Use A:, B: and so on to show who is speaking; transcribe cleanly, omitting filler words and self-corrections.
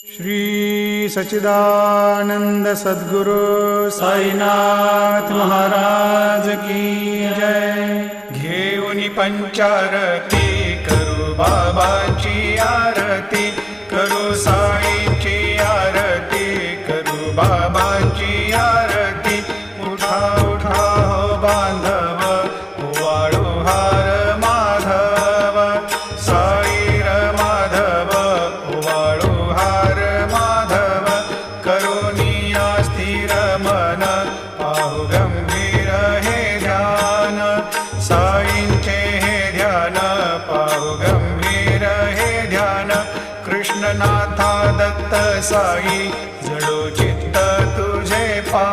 A: श्री सच्चिदानंद सद्गुरु साईनाथ महाराज की जय। घेऊनी पंचारती करू बाबाची आरती, करू साईची आरती, करू बाबाची आरती। उठा उठा हो बांधव, वाळू हार माधव, साईर माधव, वाळू हार माधव। करुनिया स्थिर मन, पाहु गंभीर हे ध्यान, साईंचे हे ध्यान, पाहु गंभीर हे ध्यान। कृष्णनाथा दत्त साई, जडो चित्त तुझे पा